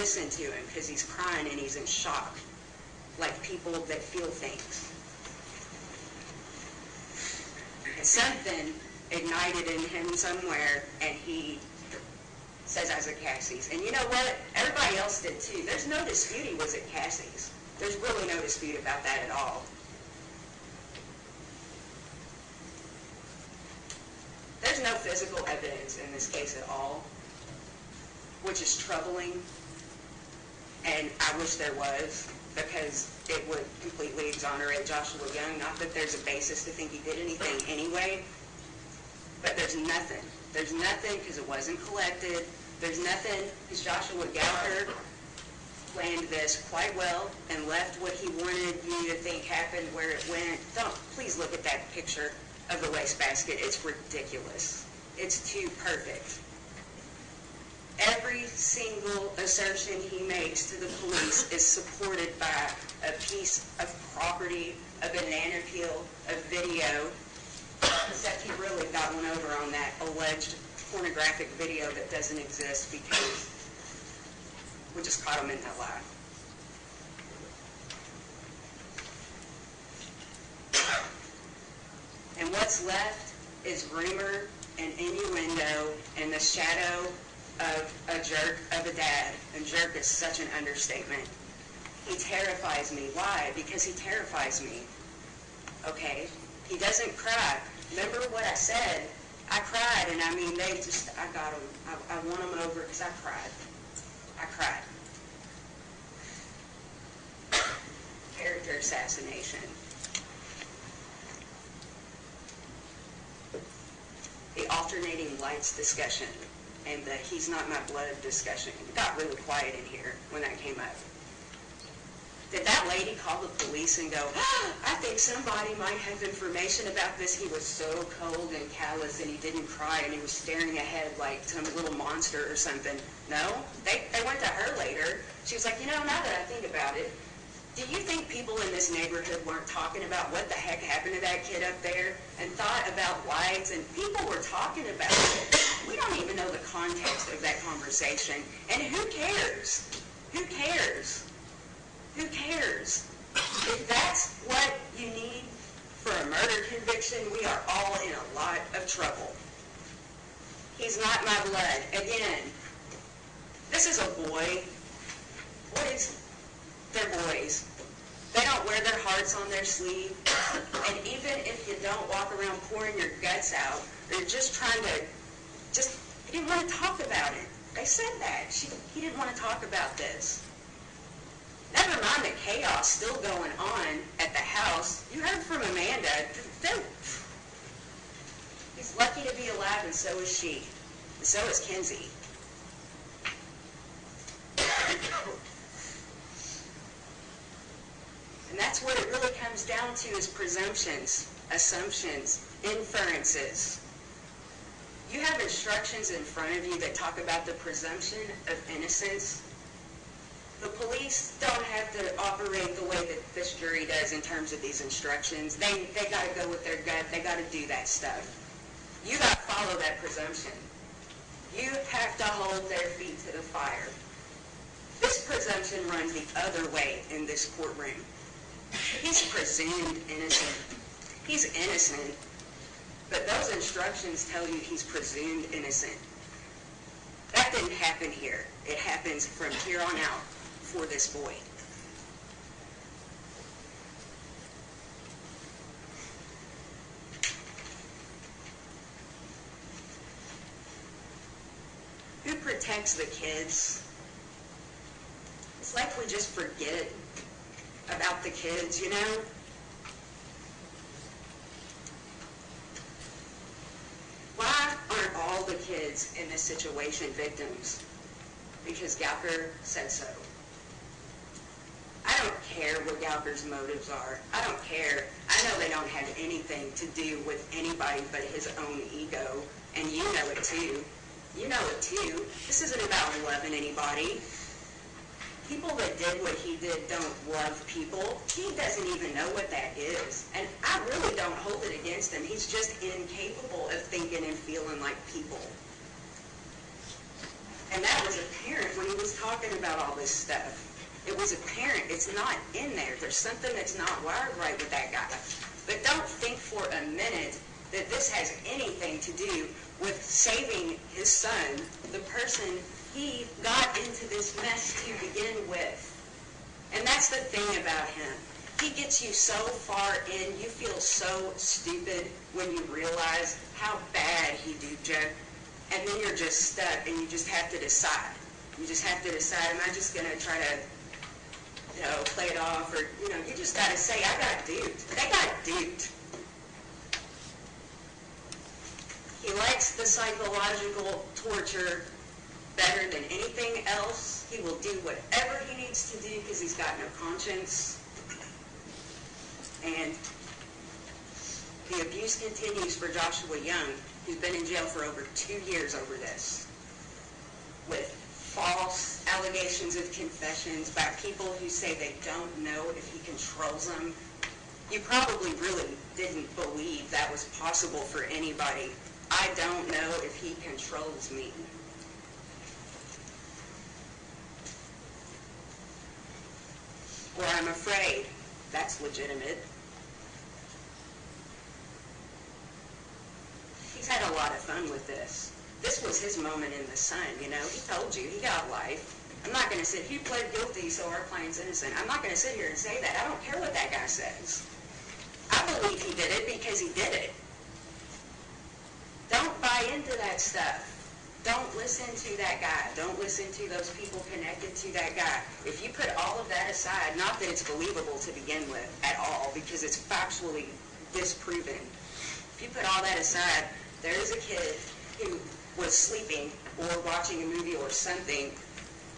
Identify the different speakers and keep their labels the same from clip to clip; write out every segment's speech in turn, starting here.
Speaker 1: listen to him because he's crying and he's in shock, like people that feel things. And something ignited in him somewhere, and he says, I was at Cassie's. And you know what? Everybody else did too. There's no dispute he was at Cassie's. There's really no dispute about that at all. There's no physical evidence in this case at all, which is troubling, and I wish there was, because it would completely exonerate Joshua Young. Not that there's a basis to think he did anything anyway, but there's nothing. There's nothing because it wasn't collected. There's nothing because Joshua Gowker planned this quite well and left what he wanted you to think happened where it went. Please look at that picture of the wastebasket. It's ridiculous. It's too perfect. Every single assertion he makes to the police is supported by a piece of property, a banana peel, a video, except he really got one over on that alleged pornographic video that doesn't exist because we just caught him in that lie. And what's left is rumor and innuendo and the shadow of a jerk of a dad. And jerk is such an understatement. He terrifies me. Why? Because he terrifies me. Okay? He doesn't cry. Remember what I said? I cried, and I mean, I got him. I won him over because I cried. I cried. Character assassination. The alternating lights discussion and the he's not my blood discussion. It got really quiet in here when that came up. Did that lady call the police and go, I think somebody might have information about this? He was so cold and callous and he didn't cry and he was staring ahead like some little monster or something. No, they went to her later. She was like, you know, now that I think about it, do you think people in this neighborhood weren't talking about what the heck happened to that kid up there and thought about lights? And people were talking about it. We don't even know the context of that conversation. And who cares? Who cares? Who cares? If that's what you need for a murder conviction, we are all in a lot of trouble. He's not my blood. Again, this is a boy. They're boys. They don't wear their hearts on their sleeve. And even if you don't walk around pouring your guts out, they're just trying to, he didn't want to talk about it. They said that. He didn't want to talk about this. Never mind the chaos still going on at the house. You heard from Amanda. He's lucky to be alive, and so is she. And so is Kenzie. And that's what it really comes down to, is presumptions, assumptions, inferences. You have instructions in front of you that talk about the presumption of innocence. The police don't have to operate the way that this jury does in terms of these instructions. They got to go with their gut. They got to do that stuff. You got to follow that presumption. You have to hold their feet to the fire. This presumption runs the other way in this courtroom. He's presumed innocent. He's innocent. But those instructions tell you he's presumed innocent. That didn't happen here. It happens from here on out for this boy. Who protects the kids? It's like we just forget about the kids, you know? Why aren't all the kids in this situation victims? Because Gowker said so. I don't care what Gowker's motives are. I don't care. I know they don't have anything to do with anybody but his own ego, and you know it too. You know it too. This isn't about loving anybody. People that did what he did don't love people. He doesn't even know what that is. And I really don't hold it against him. He's just incapable of thinking and feeling like people. And that was apparent when he was talking talking about all this stuff. It was apparent. It's not in there. There's something that's not wired right with that guy. But don't think for a minute that this has anything to do with saving his son, the person he got into this mess to begin with. And that's the thing about him. He gets you so far in, you feel so stupid when you realize how bad he duped you. And then you're just stuck, and you just have to decide. You just have to decide, am I just going to try to, play it off? Or, you just got to say, I got duped. They got duped. He likes the psychological torture better than anything else. He will do whatever he needs to do because he's got no conscience. And the abuse continues for Joshua Young, who's been in jail for over 2 years over this, with false allegations of confessions by people who say they don't know if he controls them. You probably really didn't believe that was possible for anybody. I don't know if he controls me. Or I'm afraid. That's legitimate. He's had a lot of fun with this. This was his moment in the sun, He told you, he got life. I'm not going to sit, he pled guilty, so our client's innocent. I'm not going to sit here and say that. I don't care what that guy says. I believe he did it because he did it. Don't buy into that stuff. Don't listen to that guy. Don't listen to those people connected to that guy. If you put all of that aside, not that it's believable to begin with at all, because it's factually disproven. If you put all that aside, there is a kid who was sleeping or watching a movie or something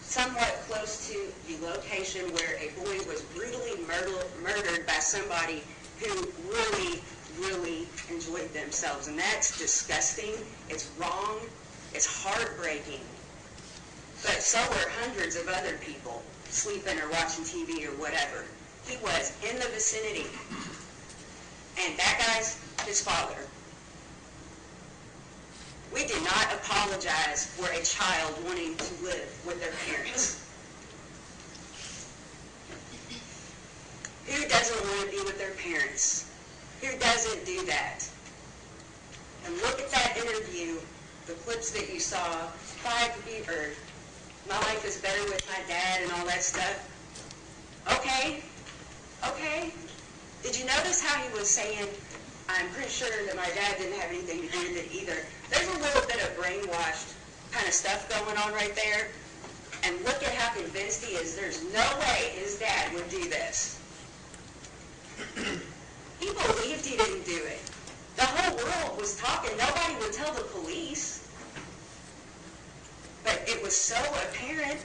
Speaker 1: somewhat close to the location where a boy was brutally murdered by somebody who really, really enjoyed themselves. And that's disgusting. It's wrong. It's heartbreaking. But so were hundreds of other people sleeping or watching TV or whatever. He was in the vicinity. And that guy's his father. We do not apologize for a child wanting to live with their parents. Who doesn't want to be with their parents? Who doesn't do that? And look at that interview, the clips that you saw, my life is better with my dad and all that stuff. Okay. Did you notice how he was saying, I'm pretty sure that my dad didn't have anything to do with it either? There's a little bit of brainwashed kind of stuff going on right there. And look at how convinced he is. There's no way his dad would do this. He believed he didn't do it. The whole world was talking. Nobody would tell the police. But it was so apparent.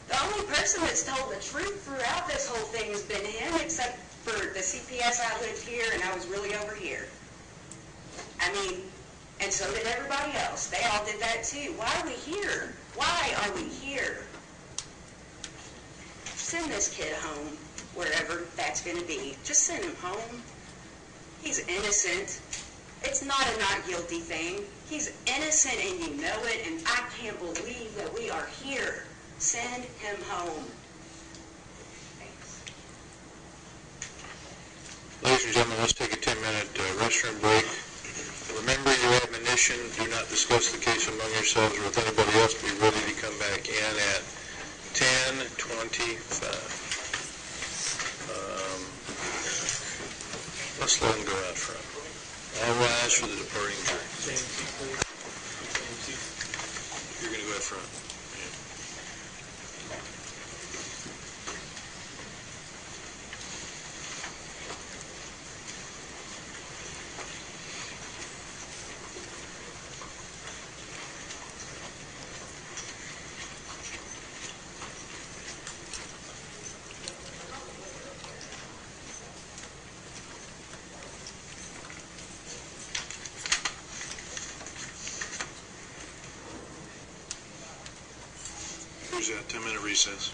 Speaker 1: The only person that's told the truth throughout this whole thing has been him, except for the CPS I lived here and I was really over here. And so did everybody else. They all did that too. Why are we here? Why are we here? Send this kid home, wherever that's going to be. Just send him home. He's innocent. It's not a not guilty thing. He's innocent and you know it, and I can't believe that we are here. Send him home. Thanks.
Speaker 2: Ladies and gentlemen, let's take a 10-minute restroom break. Remember your admonition. Do not discuss the case among yourselves or with anybody else. Be ready to come back in at 10:25. Let's let them go out front. All rise for the departing jury. You're going to go out front. Here's a 10-minute recess.